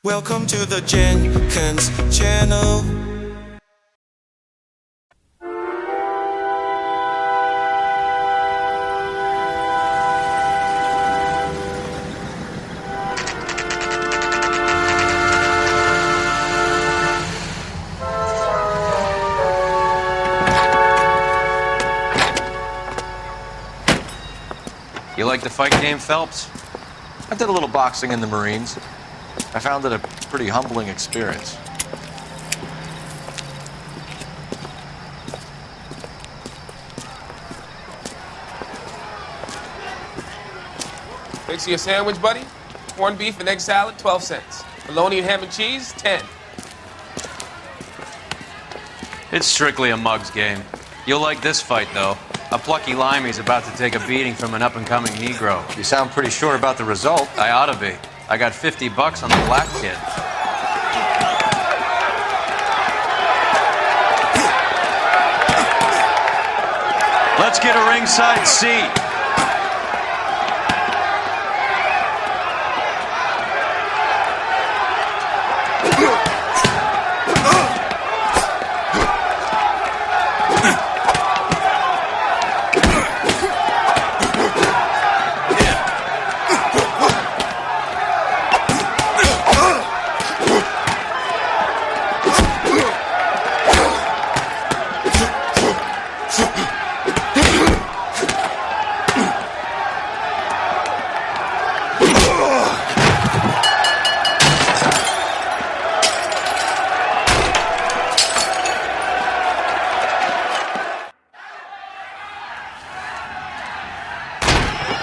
Welcome to the Jenkins channel. You like the fight game, Phelps? I did a little boxing in the Marines. I found it a pretty humbling experience. Fix you a sandwich, buddy? Corned beef and egg salad, 12 cents. Bologna and ham and cheese, 10. It's strictly a mug's game. You'll like this fight, though. A plucky limey's about to take a beating from an up-and-coming Negro. You sound pretty sure about the result. I ought to be. I got $50 on the black kid. Let's get a ringside seat.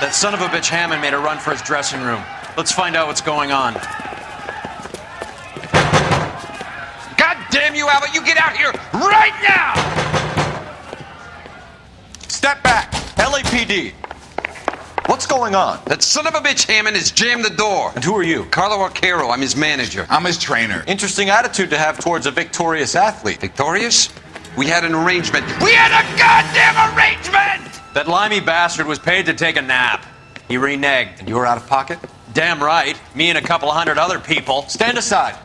That son of a bitch Hammond made a run for his dressing room. Let's find out what's going on. God damn you, Albert! You get out here right now! Step back! LAPD! What's going on? That son of a bitch Hammond has jammed the door. And who are you? Carlo Arcaro, I'm his manager. I'm his trainer. Interesting attitude to have towards a victorious athlete. Victorious? We had an arrangement. We had a goddamn arrangement! That limey bastard was paid to take a nap. He reneged. And you were out of pocket? Damn right. Me and a couple hundred other people. Stand aside.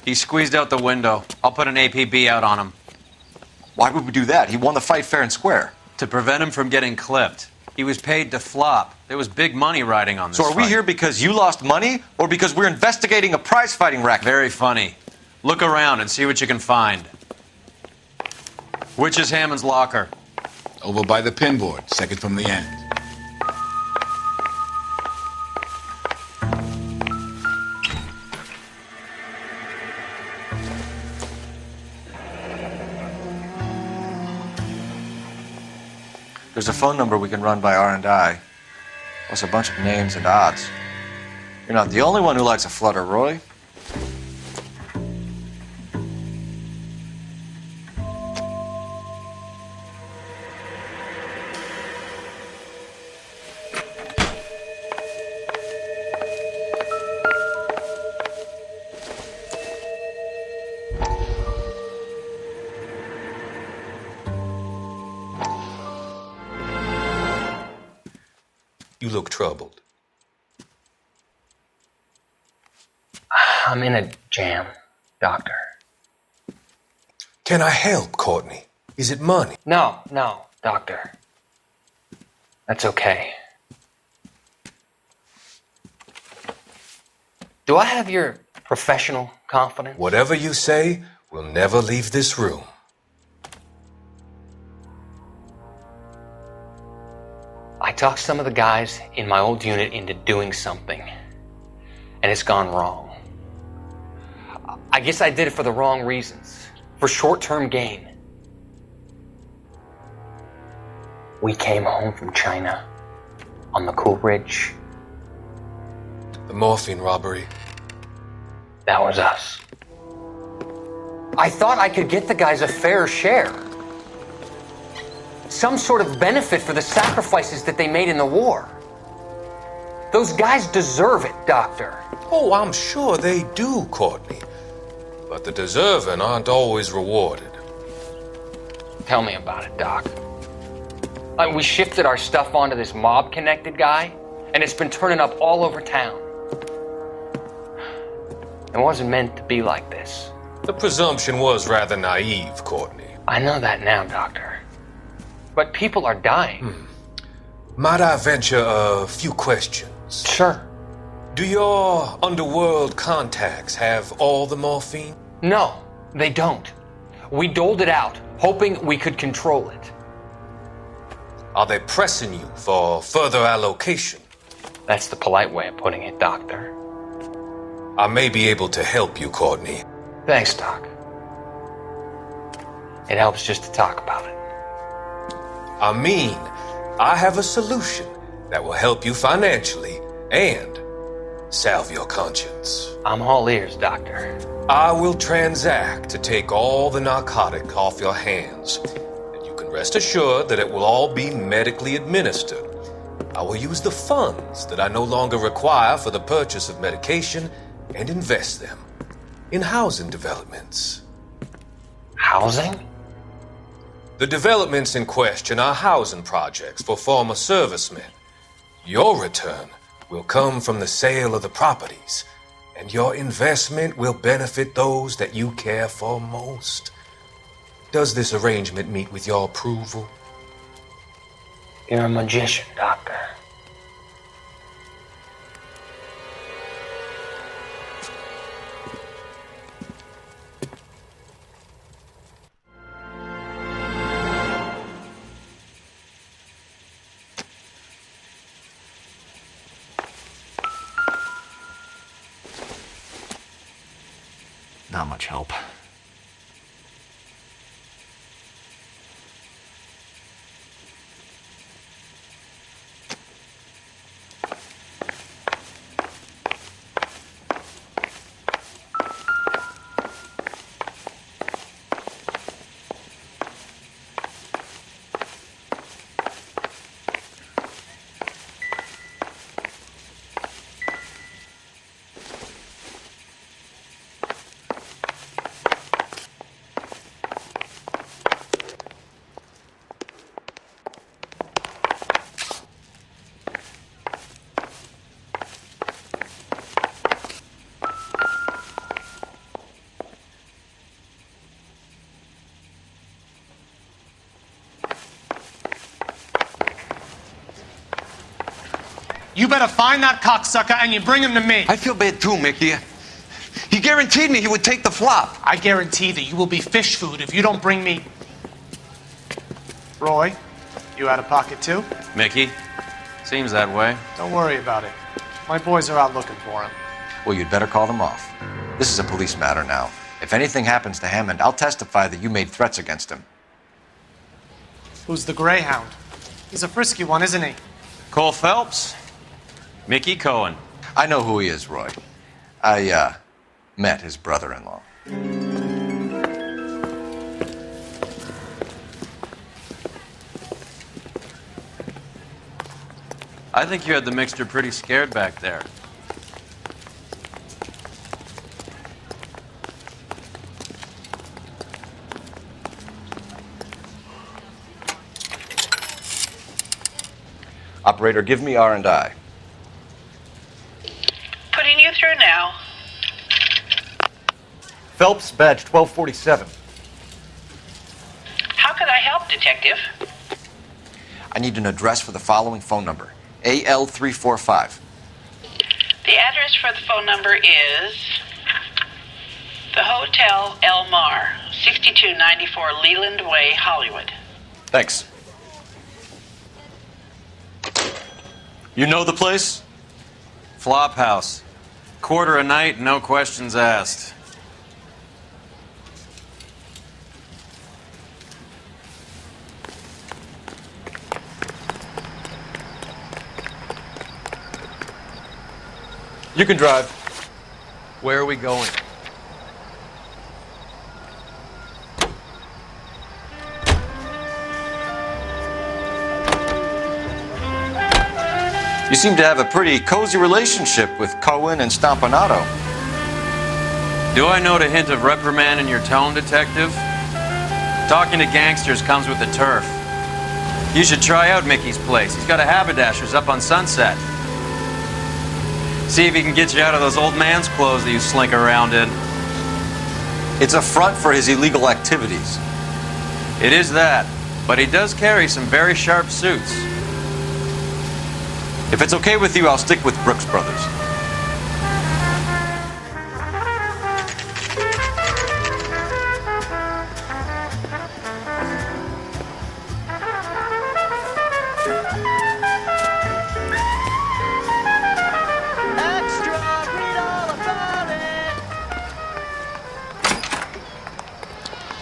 He squeezed out the window. I'll put an APB out on him. Why would we do that? He won the fight fair and square. To prevent him from getting clipped. He was paid to flop. There was big money riding on this So are we fight. here because you lost money or because we're investigating a prize-fighting racket? Very funny. Look around and see what you can find. Which is Hammond's locker? Over by the pinboard, second from the end. There's a phone number we can run by R&I, plus a bunch of names and odds. You're not the only one who likes a flutter, Roy. You look troubled. I'm in a jam, Doctor. Can I help, Courtney? Is it money? No, Doctor. That's okay. Do I have your professional confidence? Whatever you say, we'll never leave this room. I talked some of the guys in my old unit into doing something, and it's gone wrong. I guess I did it for the wrong reasons, for short-term gain. We came home from China on the Cool Ridge. The morphine robbery. That was us. I thought I could get the guys a fair share. Some sort of benefit for the sacrifices that they made in the war. Those guys deserve it, Doctor. Oh, I'm sure they do, Courtney. But the deserving aren't always rewarded. Tell me about it, Doc. We shifted our stuff onto this mob-connected guy, and it's been turning up all over town. It wasn't meant to be like this. The presumption was rather naive, Courtney. I know that now, Doctor. But people are dying. Might I venture a few questions? Sure. Do your underworld contacts have all the morphine? No, they don't. We doled it out, hoping we could control it. Are they pressing you for further allocation? That's the polite way of putting it, Doctor. I may be able to help you, Courtney. Thanks, Doc. It helps just to talk about it. I mean, I have a solution that will help you financially and salve your conscience. I'm all ears, Doctor. I will transact to take all the narcotic off your hands, and you can rest assured that it will all be medically administered. I will use the funds that I no longer require for the purchase of medication and invest them in housing developments. Housing? The developments in question are housing projects for former servicemen. Your return will come from the sale of the properties, and your investment will benefit those that you care for most. Does this arrangement meet with your approval? You're a magician, Doctor. Not much help. You better find that cocksucker and you bring him to me. I feel bad too, Mickey. He guaranteed me he would take the flop. I guarantee that you will be fish food if you don't bring me... Roy, you out of pocket too? Mickey? Seems that way. Don't worry about it. My boys are out looking for him. Well, you'd better call them off. This is a police matter now. If anything happens to Hammond, I'll testify that you made threats against him. Who's the Greyhound? He's a frisky one, isn't he? Cole Phelps? Mickey Cohen. I know who he is, Roy. I, met his brother-in-law. I think you had the mixture pretty scared back there. Operator, give me R&I. Putting you through now. Phelps, badge 1247. How could I help, Detective? I need an address for the following phone number. AL345. The address for the phone number is the Hotel El Mar, 6294 Leland Way, Hollywood. Thanks. You know the place? Flop house. Quarter a night, no questions asked. You can drive. Where are we going? You seem to have a pretty cozy relationship with Cohen and Stompanato. Do I note a hint of reprimand in your tone, Detective? Talking to gangsters comes with the turf. You should try out Mickey's place. He's got a haberdasher's up on Sunset. See if he can get you out of those old man's clothes that you slink around in. It's a front for his illegal activities. It is that, but he does carry some very sharp suits. If it's okay with you, I'll stick with Brooks Brothers.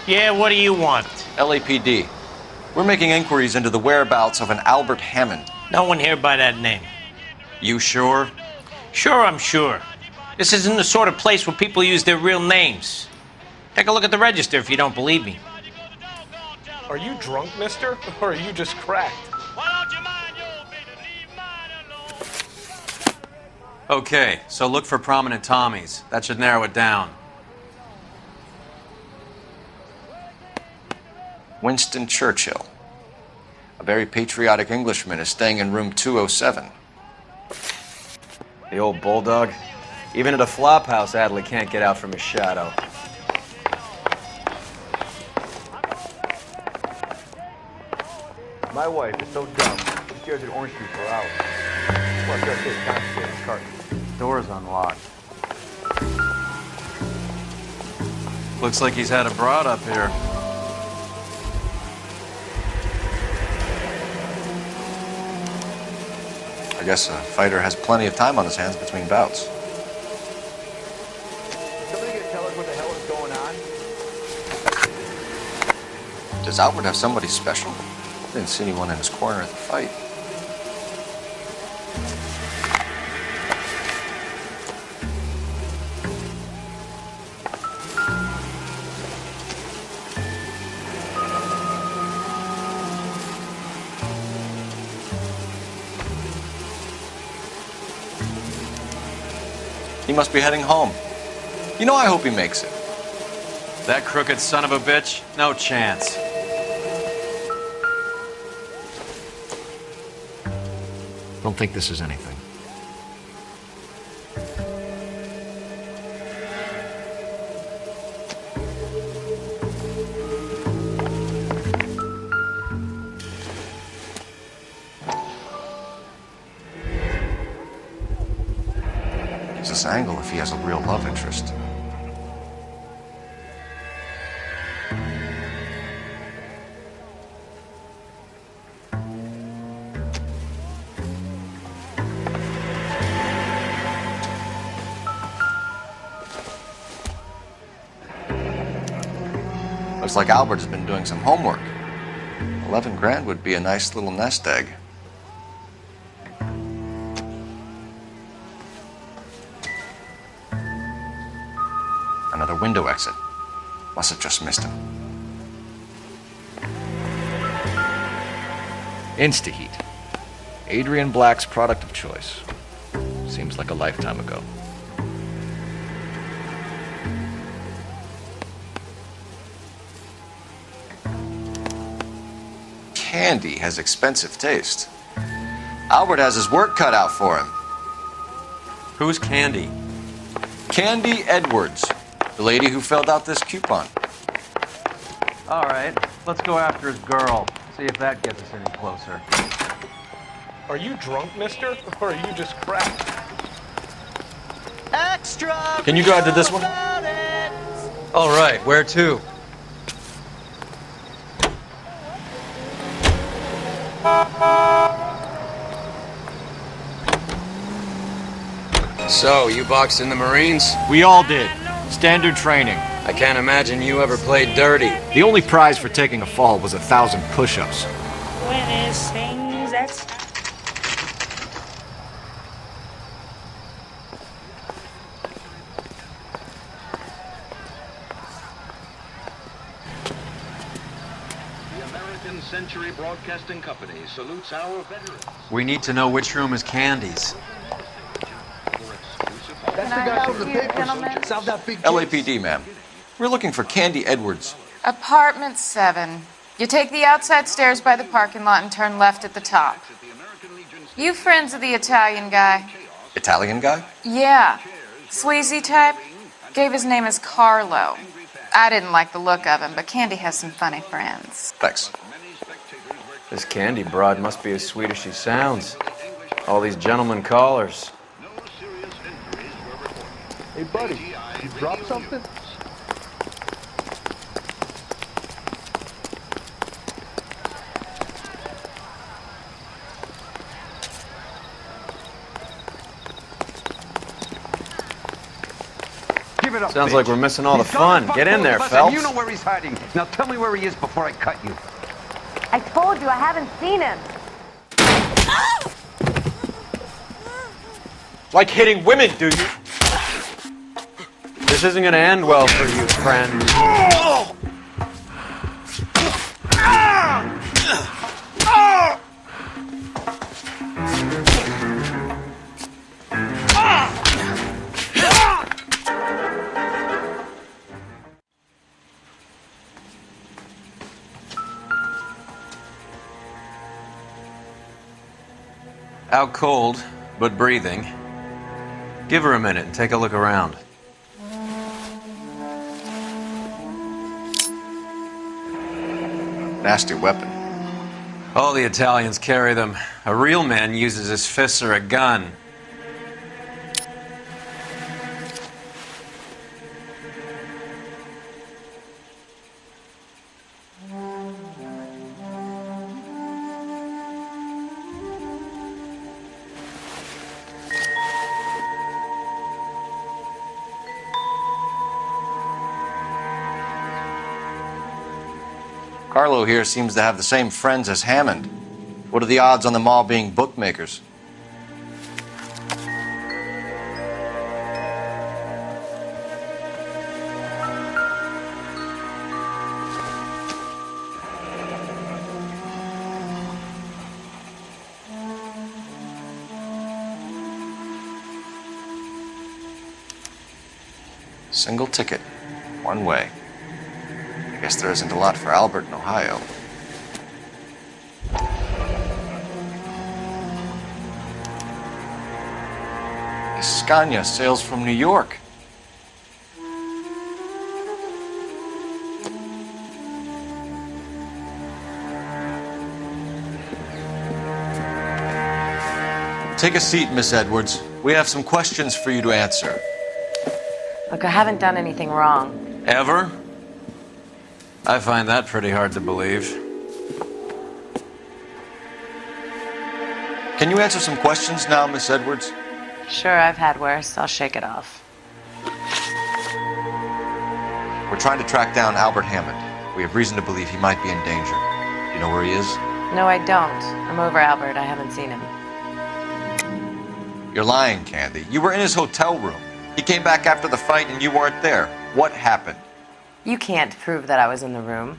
Yeah, what do you want? LAPD. We're making inquiries into the whereabouts of an Albert Hammond. No one here by that name. You sure? Sure, I'm sure. This isn't the sort of place where people use their real names. Take a look at the register if you don't believe me. Are you drunk, mister? Or are you just cracked? Okay, so look for prominent Tommies. That should narrow it down. Winston Churchill. A very patriotic Englishman is staying in room 207. The old bulldog. Even at a flop house, Adley can't get out from his shadow. My wife is so dumb, she stares at orange juice for hours. Well, I say concentrate on carton. Door's unlocked. Looks like he's had a broad up here. I guess a fighter has plenty of time on his hands between bouts. Somebody gonna tell us what the hell is going on? Does Albert have somebody special? Didn't see anyone in his corner at the fight. He must be heading home. You know, I hope he makes it. That crooked son of a bitch? No chance. Don't think this is anything. Use this angle if he has a real love interest. Looks like Albert has been doing some homework. 11 grand would be a nice little nest egg. Another window exit. Must have just missed him. Instaheat. Adrian Black's product of choice. Seems like a lifetime ago. Candy has expensive taste. Albert has his work cut out for him. Who's Candy? Candy Edwards, the lady who filled out this coupon. All right, let's go after his girl. See if that gets us any closer. Are you drunk, mister? Or are you just cracked? Extra! Can you go out to this one? All right, where to? So, you boxed in the Marines? We all did. Standard training. I can't imagine you ever played dirty. The only prize for taking a fall was 1,000 push-ups. When it sings, that's... Century Broadcasting Company salutes our veterans. We need to know which room is Candy's. That's the guy from the paper. Solve that big case. LAPD, ma'am. We're looking for Candy Edwards. Apartment 7. You take the outside stairs by the parking lot and turn left at the top. You friends of the Italian guy? Italian guy? Yeah. Sleazy type. Gave his name as Carlo. I didn't like the look of him, but Candy has some funny friends. Thanks. This Candy broad must be as sweet as she sounds. All these gentlemen callers. Hey, buddy, you dropped something? Give it up, Sounds bitch. like we're missing all the He's gone fun. fuck Get in both there, of us, Phelps. and you know where he's hiding. Now tell me where he is before I cut you. I told you I haven't seen him. Like hitting women, do you? This isn't gonna end well for you, friend. Out cold, but breathing. Give her a minute and take a look around. Nasty weapon. All the Italians carry them. A real man uses his fists or a gun. Carlo here seems to have the same friends as Hammond. What are the odds on them all being bookmakers? Single ticket, one way. I guess there isn't a lot for Albert in Ohio. Scania sails from New York. Take a seat, Miss Edwards. We have some questions for you to answer. Look, I haven't done anything wrong. Ever? I find that pretty hard to believe. Can you answer some questions now, Miss Edwards? Sure, I've had worse. I'll shake it off. We're trying to track down Albert Hammond. We have reason to believe he might be in danger. Do you know where he is? No, I don't. I'm over Albert. I haven't seen him. You're lying, Candy. You were in his hotel room. He came back after the fight and you weren't there. What happened? You can't prove that I was in the room.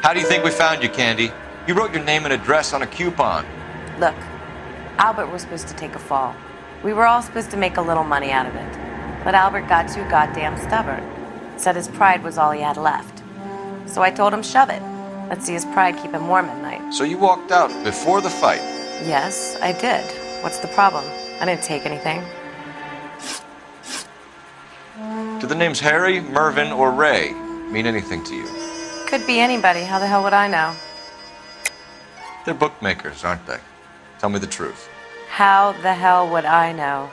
How do you think we found you, Candy? You wrote your name and address on a coupon. Look, Albert was supposed to take a fall. We were all supposed to make a little money out of it. But Albert got too goddamn stubborn. Said his pride was all he had left. So I told him, shove it. Let's see his pride keep him warm at night. So you walked out before the fight? Yes, I did. What's the problem? I didn't take anything. Do the names Harry, Mervyn, or Ray mean anything to you? Could be anybody. How the hell would I know? They're bookmakers, aren't they? Tell me the truth. How the hell would I know?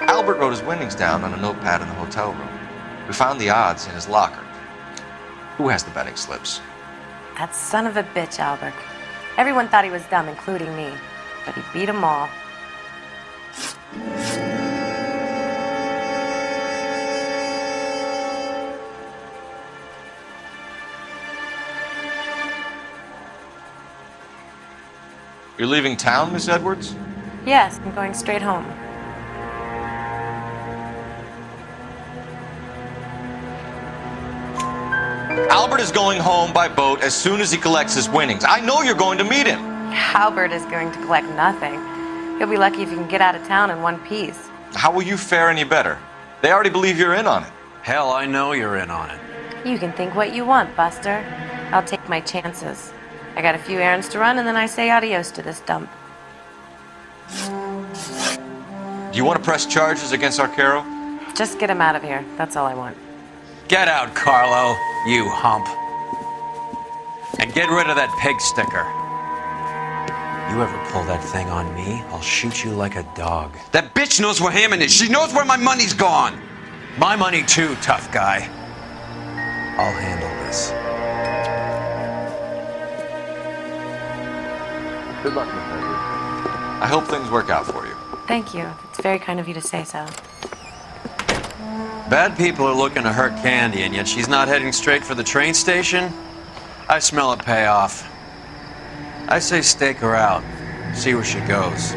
Albert wrote his winnings down on a notepad in the hotel room. We found the odds in his locker. Who has the betting slips? That son of a bitch, Albert. Everyone thought he was dumb, including me. But he beat them all. You're leaving town, Miss Edwards? Yes, I'm going straight home. Albert is going home by boat as soon as he collects his winnings. I know you're going to meet him. Albert is going to collect nothing. He'll be lucky if he can get out of town in one piece. How will you fare any better? They already believe you're in on it. Hell, I know you're in on it. You can think what you want, Buster. I'll take my chances. I got a few errands to run, and then I say adios to this dump. Do you want to press charges against Arcaro? Just get him out of here. That's all I want. Get out, Carlo, you hump. And get rid of that pig sticker. You ever pull that thing on me, I'll shoot you like a dog. That bitch knows where Hammond is. She knows where my money's gone. My money too, tough guy. I'll handle this. Good luck, Miss Edwards. I hope things work out for you. Thank you. It's very kind of you to say so. Bad people are looking to hurt Candy, and yet she's not heading straight for the train station? I smell a payoff. I say stake her out. See where she goes.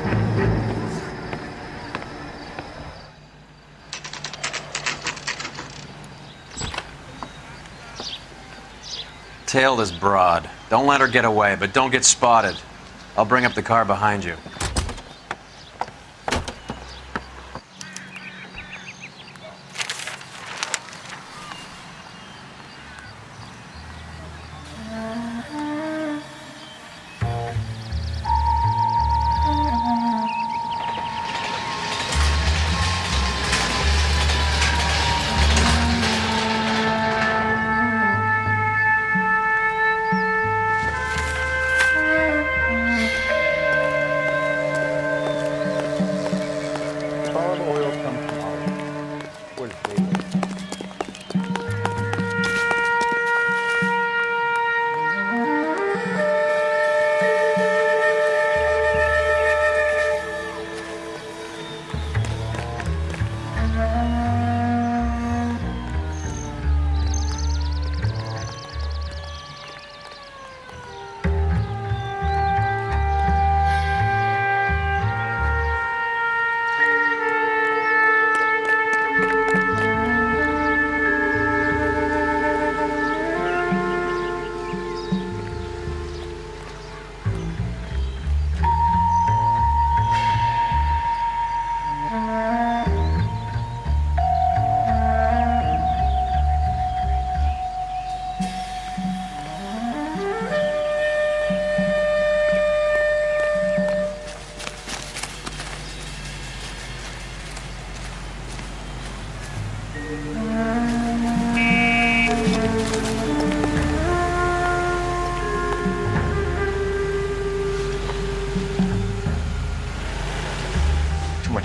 Tail this broad. Don't let her get away, but don't get spotted. I'll bring up the car behind you.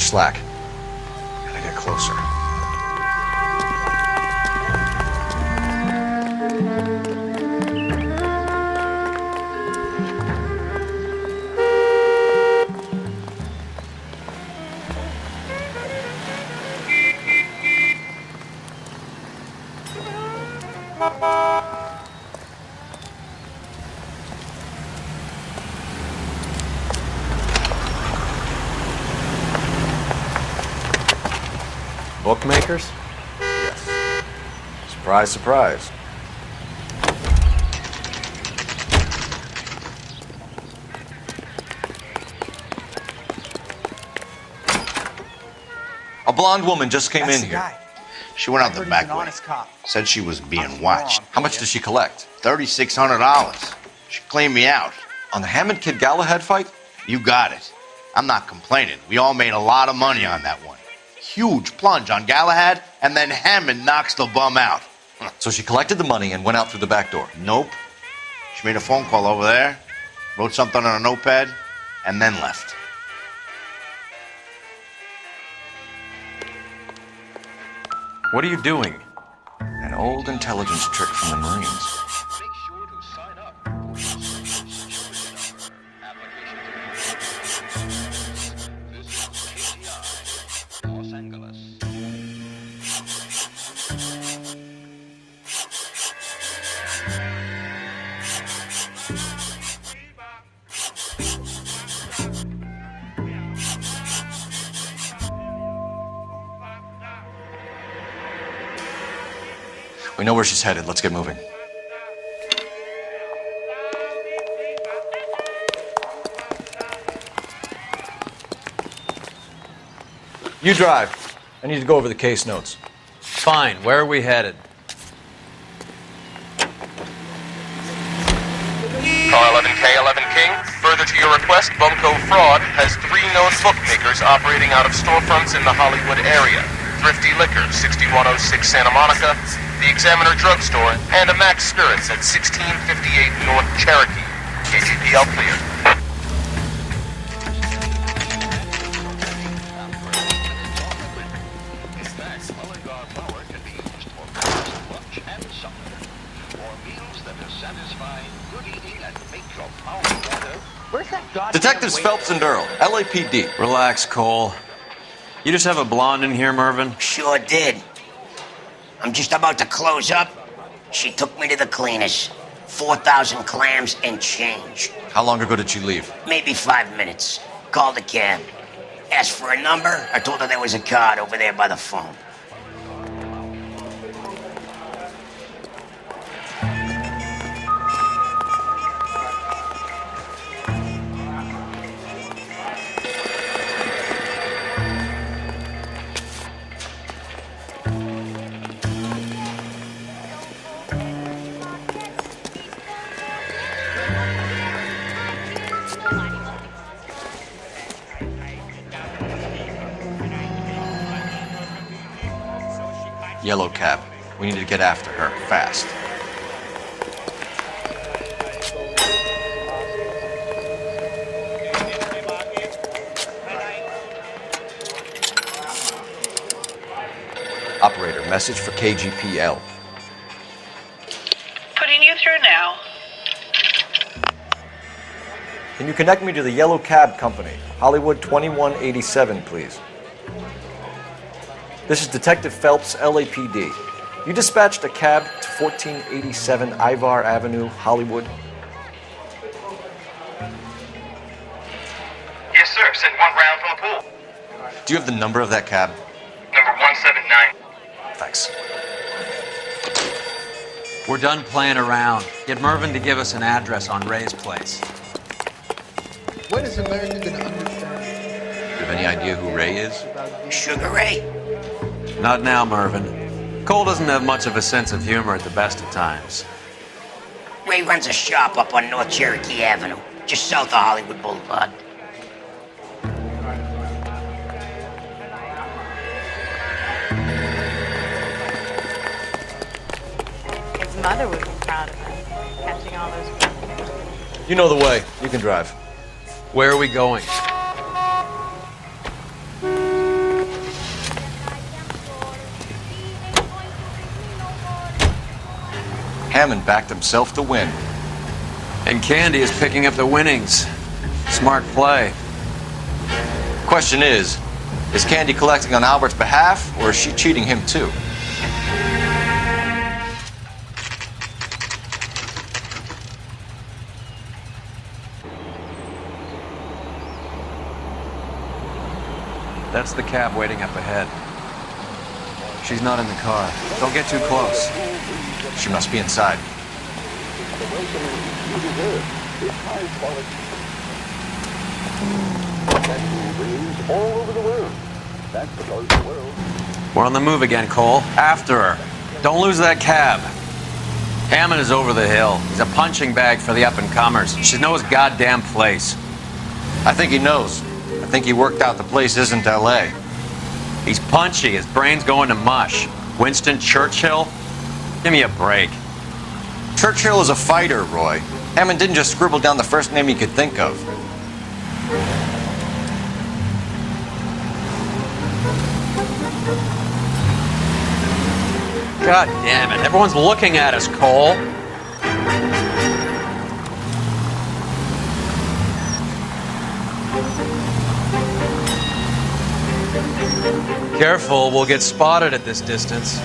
Slack. Gotta get closer. Bookmakers? Yes. Surprise, surprise. A blonde woman just came in here. She went out the back way. Said she was being watched. How much did she collect? $3,600. She cleaned me out. On the Hammond Kid Galahad fight? You got it. I'm not complaining. We all made a lot of money on that one. Huge plunge on Galahad, and then Hammond knocks the bum out. So she collected the money and went out through the back door? Nope. She made a phone call over there, wrote something on a notepad, and then left. What are you doing? An old intelligence trick from the Marines. We know where she's headed. Let's get moving. You drive. I need to go over the case notes. Fine. Where are we headed? Car 11K, 11 King. Further to your request, Bumco Fraud has 3 known bookmakers operating out of storefronts in the Hollywood area. Thrifty Liquor, 6106 Santa Monica, the Examiner Drugstore, and a Max Spirits at 1658 North Cherokee. KGPL clear. Detectives Phelps and Earl, LAPD. Relax, Cole. You just have a blonde in here, Mervyn? Sure did. I'm just about to close up. She took me to the cleaners. 4,000 clams and change. How long ago did she leave? Maybe 5 minutes. Called a cab. Asked for a number. I told her there was a card over there by the phone. Yellow cab. We need to get after her, fast. Operator, message for KGPL. Putting you through now. Can you connect me to the Yellow Cab Company? Hollywood 2187, please. This is Detective Phelps, LAPD. You dispatched a cab to 1487 Ivar Avenue, Hollywood. Yes, sir. Sent 1 round from the pool. Do you have the number of that cab? Number 179. Thanks. We're done playing around. Get Mervyn to give us an address on Ray's place. When is America gonna understand? Do you have any idea who Ray is? Sugar Ray? Not now, Mervyn. Cole doesn't have much of a sense of humor at the best of times. Ray runs a shop up on North Cherokee Avenue, just south of Hollywood Boulevard. His mother would be proud of him, catching all those. You know the way. You can drive. Where are we going? Hammond backed himself to win. And Candy is picking up the winnings. Smart play. Question is Candy collecting on Albert's behalf, or is she cheating him too? That's the cab waiting up ahead. She's not in the car. Don't get too close. She must be inside. We're on the move again, Cole. After her. Don't lose that cab. Hammond is over the hill. He's a punching bag for the up-and-comers. She knows his goddamn place. I think he knows. I think he worked out the place isn't L.A. He's punchy. His brain's going to mush. Winston Churchill? Give me a break. Churchill is a fighter, Roy. Hammond didn't just scribble down the first name he could think of. God damn it. Everyone's looking at us, Cole. Careful, we'll get spotted at this distance.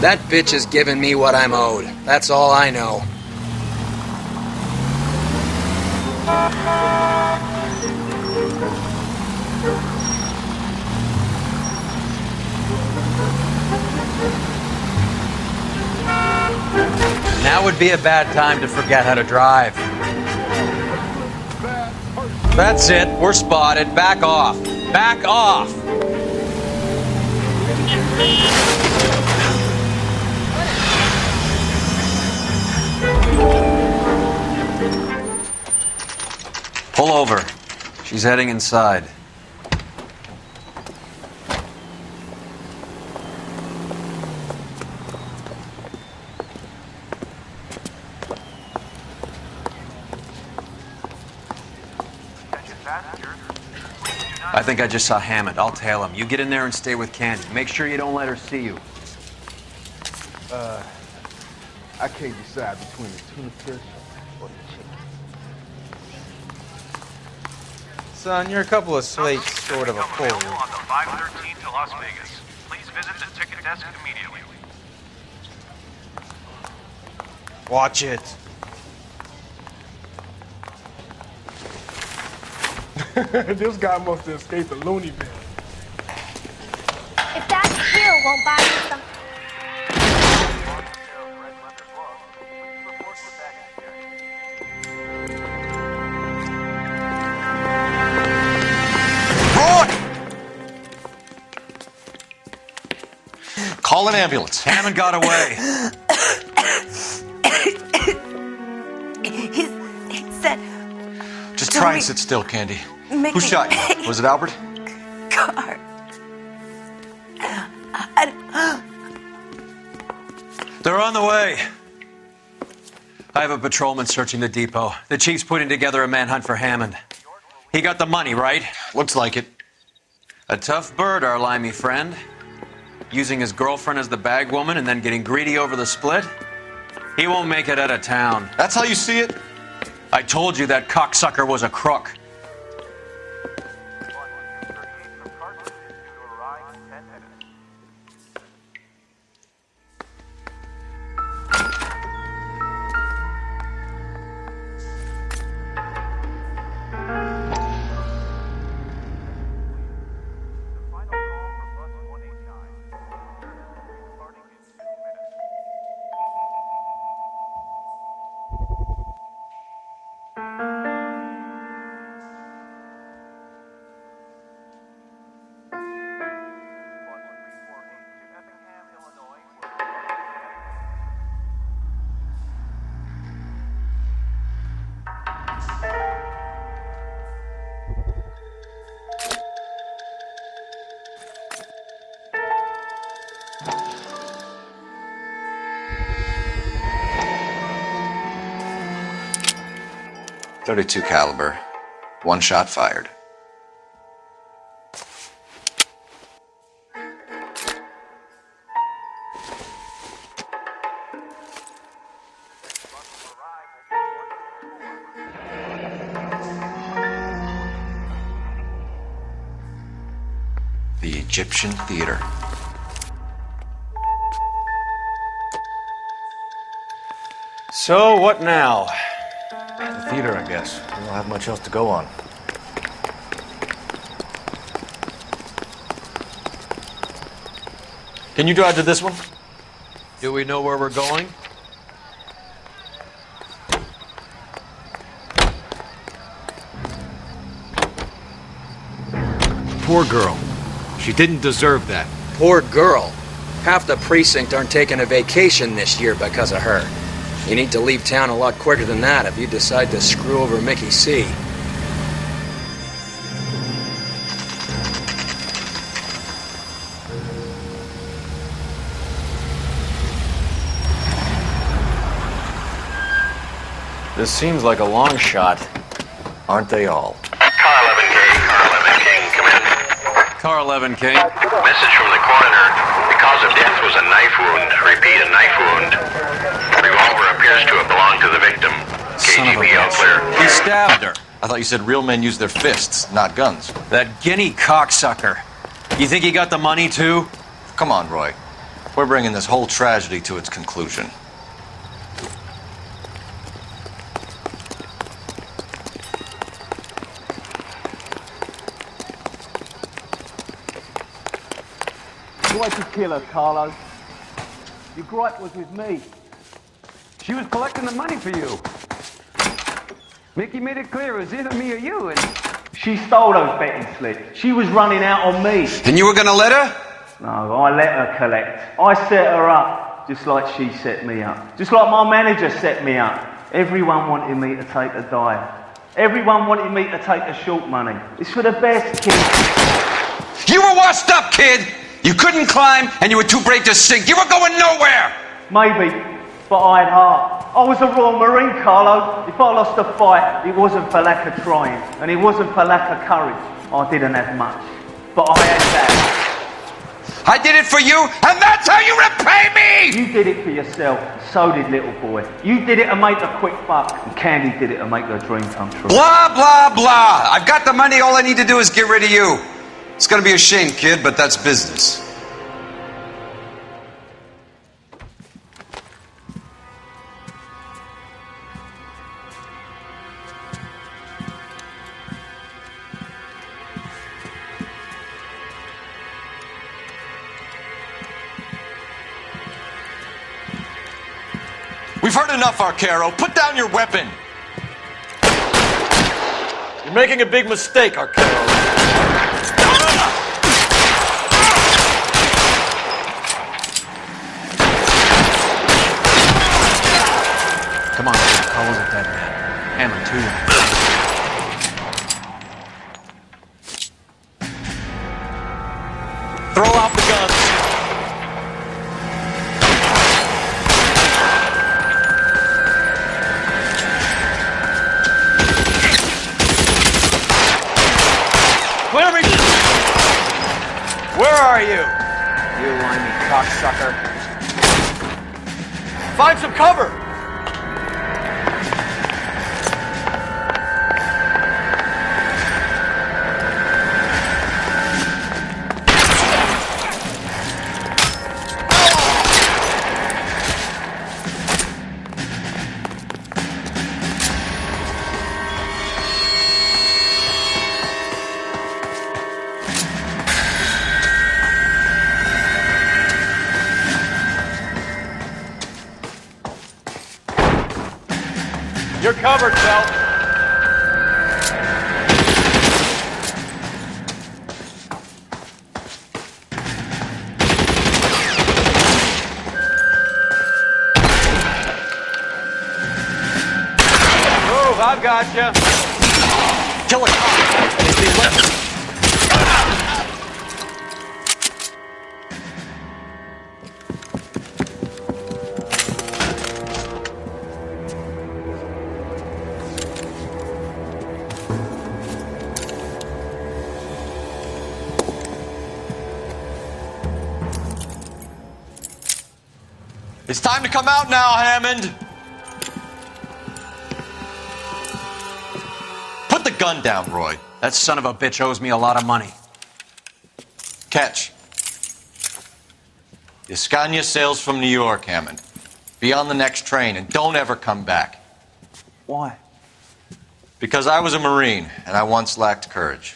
That bitch is giving me what I'm owed. That's all I know. Now would be a bad time to forget how to drive. That's it. We're spotted. Back off. Back off! Pull over. She's heading inside. I think I just saw Hammond. I'll tail him. You get in there and stay with Candy. Make sure you don't let her see you. I can't decide between the tuna fish or the chicken. Son, you're a couple of slates short of a full. On the 513 to Las Vegas. Please visit the ticket desk immediately. Watch it. This guy must have escaped the loony bin. If that here won't buy me some... Call an ambulance. Hammond got away. He said... Just try and sit still, Candy. Mickey. Who shot you? Was it Albert? Car. They're on the way. I have a patrolman searching the depot. The chief's putting together a manhunt for Hammond. He got the money, right? Looks like it. A tough bird, our limey friend. Using his girlfriend as the bag woman and then getting greedy over the split. He won't make it out of town. That's how you see it? I told you that cocksucker was a crook. .32 caliber. One shot fired. The Egyptian Theater. So, what now? The theater, I guess. We don't have much else to go on. Can you drive to this one? Do we know where we're going? Poor girl. She didn't deserve that. Poor girl. Half the precinct aren't taking a vacation this year because of her. You need to leave town a lot quicker than that if you decide to screw over Mickey C. This seems like a long shot. Aren't they all? Car 11K, Car 11 King, come in. Car 11 King. Message from the coroner. The cause of death was a knife wound. Repeat, a knife wound. Revolver appears to have belonged to the victim. KGB all clear. He stabbed her. I thought you said real men use their fists, not guns. That guinea cocksucker. You think he got the money too? Come on, Roy. We're bringing this whole tragedy to its conclusion. Why'd you kill her, Carlo? Your gripe was with me. She was collecting the money for you. Mickey made it clear it was either me or you, and She stole those betting slips. She was running out on me. And you were gonna let her? No, I let her collect. I set her up, just like she set me up. Just like my manager set me up. Everyone wanted me to take a dive. Everyone wanted me to take the short money. It's for the best, kid. You were washed up, kid! You couldn't climb, and you were too brave to sink. You were going nowhere! Maybe, but I had heart. I was a Royal Marine, Carlo. If I lost a fight, it wasn't for lack of trying, and it wasn't for lack of courage. I didn't have much, but I had that. I did it for you, and that's how you repay me! You did it for yourself, so did little boy. You did it to make a quick buck, and Candy did it to make her dream come true. Blah, blah, blah. I've got the money. All I need to do is get rid of you. It's gonna be a shame, kid, but that's business. We've heard enough, Arcaro. Put down your weapon. You're making a big mistake, Arcaro. Come on, Carlo's a dead man. Hammond, too young. Throw out the guns. Clear me! Where are you? You limey cocksucker. Find some cover! You're covered, Phelps. Move, I've got you. Kill a cop. It's the left. It's time to come out now, Hammond. Put the gun down, Roy. That son of a bitch owes me a lot of money. Catch. The Scania sails from New York, Hammond. Be on the next train and don't ever come back. Why? Because I was a Marine and I once lacked courage.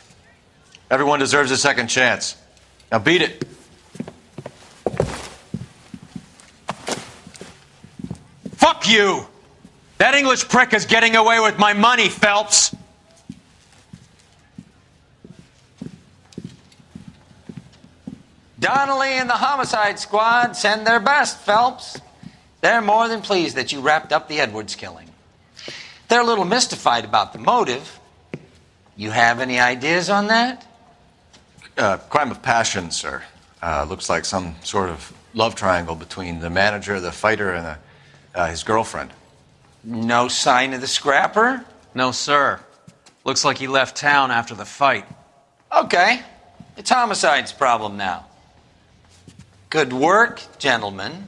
Everyone deserves a second chance. Now beat it. Fuck you! That English prick is getting away with my money, Phelps! Donnelly and the homicide squad send their best, Phelps. They're more than pleased that you wrapped up the Edwards killing. They're a little mystified about the motive. You have any ideas on that? Crime of passion, sir. Looks like some sort of love triangle between the manager, the fighter, and his girlfriend. No sign of the scrapper? No, sir. Looks like he left town after the fight. Okay. It's homicide's problem now. Good work, gentlemen.